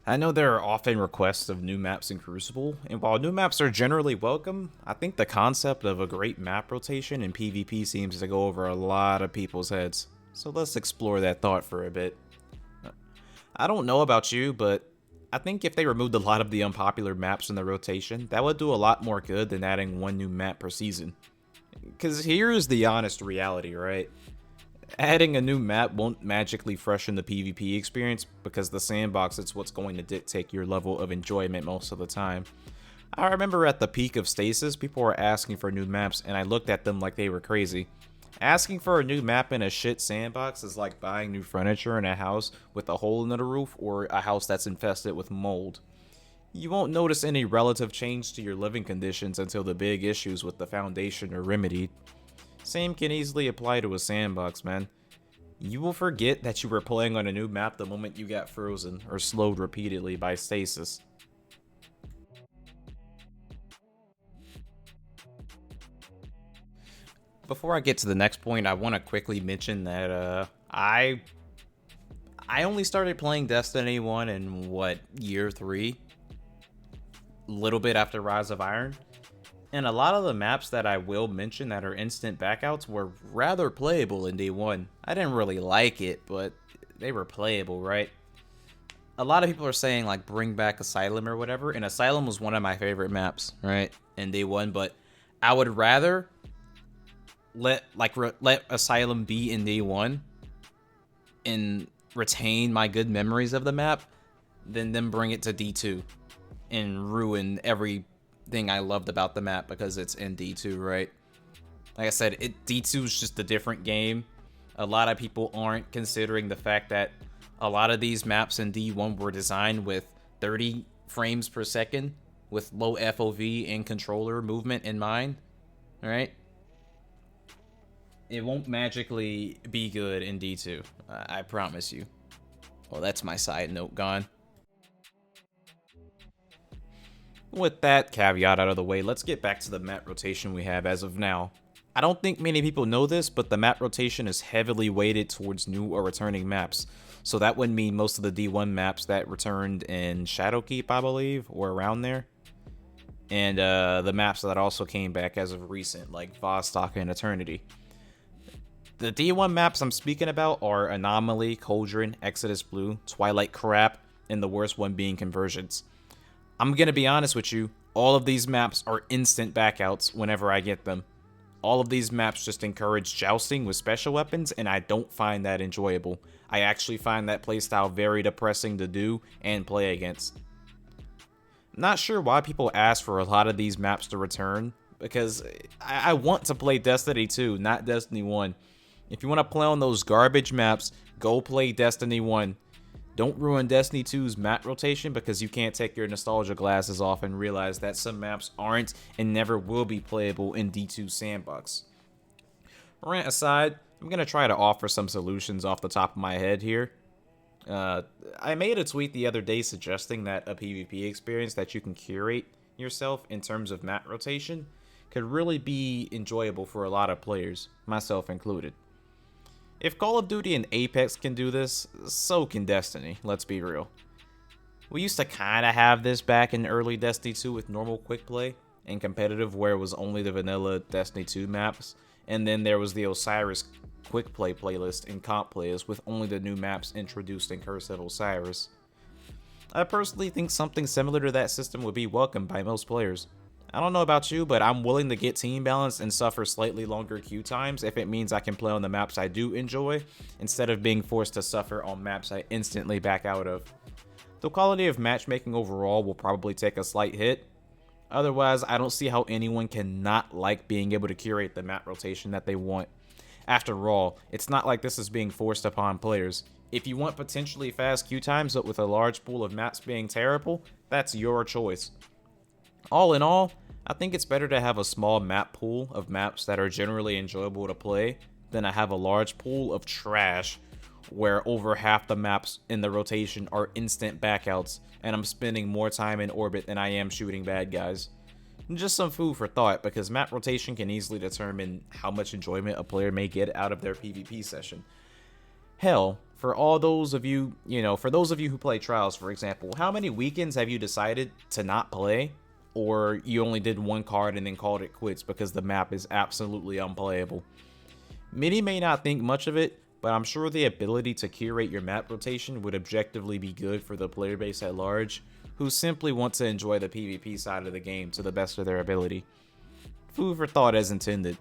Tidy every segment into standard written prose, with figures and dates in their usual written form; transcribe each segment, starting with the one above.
I know there are often requests of new maps in Crucible, and while new maps are generally welcome, I think the concept of a great map rotation in PvP seems to go over a lot of people's heads. So let's explore that thought for a bit. I don't know about you, but I think if they removed a lot of the unpopular maps in the rotation, that would do a lot more good than adding one new map per season. Because here's the honest reality, right? Adding a new map won't magically freshen the PvP experience because the sandbox is what's going to dictate your level of enjoyment most of the time. I remember at the peak of Stasis, people were asking for new maps and I looked at them like they were crazy. Asking for a new map in a shit sandbox is like buying new furniture in a house with a hole in the roof or a house that's infested with mold. You won't notice any relative change to your living conditions until the big issues with the foundation are remedied. Same can easily apply to a sandbox, man. You will forget that you were playing on a new map the moment you got frozen or slowed repeatedly by stasis. Before I get to the next point, I want to quickly mention that I only started playing Destiny 1 in year 3, a little bit after Rise of Iron. And a lot of the maps that I will mention that are instant backouts were rather playable in D1. I didn't really like it, but they were playable, right? A lot of people are saying like bring back Asylum or whatever, and Asylum was one of my favorite maps, right, in D1, but I would rather let Asylum be in D1 and retain my good memories of the map than them bring it to D2 and ruin everything I loved about the map because it's in D2, right? Like I said, D2 is just a different game. A lot of people aren't considering the fact that a lot of these maps in D1 were designed with 30 frames per second with low FOV and controller movement in mind, right? It won't magically be good in D2. I promise you. Well, that's my side note gone. With that caveat out of the way, let's get back to the map rotation we have as of now. I don't think many people know this, but the map rotation is heavily weighted towards new or returning maps. So that would mean most of the D1 maps that returned in Shadowkeep, I believe, or around there. And the maps that also came back as of recent, like Vostok and Eternity. The D1 maps I'm speaking about are Anomaly, Cauldron, Exodus Blue, Twilight Crap, and the worst one being Conversions. I'm gonna be honest with you, all of these maps are instant backouts whenever I get them. All of these maps just encourage jousting with special weapons, and I don't find that enjoyable. I actually find that playstyle very depressing to do and play against. Not sure why people ask for a lot of these maps to return, because I want to play Destiny 2, not Destiny 1. If you want to play on those garbage maps, go play Destiny 1. Don't ruin Destiny 2's map rotation because you can't take your nostalgia glasses off and realize that some maps aren't and never will be playable in D2 Sandbox. Rant aside, I'm going to try to offer some solutions off the top of my head here. I made a tweet the other day suggesting that a PvP experience that you can curate yourself in terms of map rotation could really be enjoyable for a lot of players, myself included. If Call of Duty and Apex can do this, so can Destiny, let's be real. We used to kinda have this back in early Destiny 2 with normal quick play and competitive where it was only the vanilla Destiny 2 maps, and then there was the Osiris quick play playlist and comp plays with only the new maps introduced in Curse of Osiris. I personally think something similar to that system would be welcomed by most players. I don't know about you, but I'm willing to get team balance and suffer slightly longer queue times if it means I can play on the maps I do enjoy, instead of being forced to suffer on maps I instantly back out of. The quality of matchmaking overall will probably take a slight hit. Otherwise, I don't see how anyone can not like being able to curate the map rotation that they want. After all, it's not like this is being forced upon players. If you want potentially fast queue times but with a large pool of maps being terrible, that's your choice. All in all, I think it's better to have a small map pool of maps that are generally enjoyable to play than to have a large pool of trash where over half the maps in the rotation are instant backouts and I'm spending more time in orbit than I am shooting bad guys. Just some food for thought, because map rotation can easily determine how much enjoyment a player may get out of their PvP session. Hell, for all those of you, for those of you who play Trials, for example, how many weekends have you decided to not play? Or you only did one card and then called it quits because the map is absolutely unplayable? Many may not think much of it, but I'm sure the ability to curate your map rotation would objectively be good for the player base at large, who simply want to enjoy the PvP side of the game to the best of their ability. Food for thought as intended.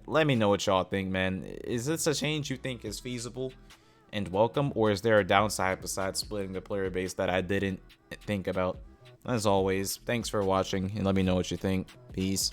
Let me know what y'all think, man. Is this a change you think is feasible and welcome, or is there a downside besides splitting the player base that I didn't think about? As always, thanks for watching, and let me know what you think. Peace.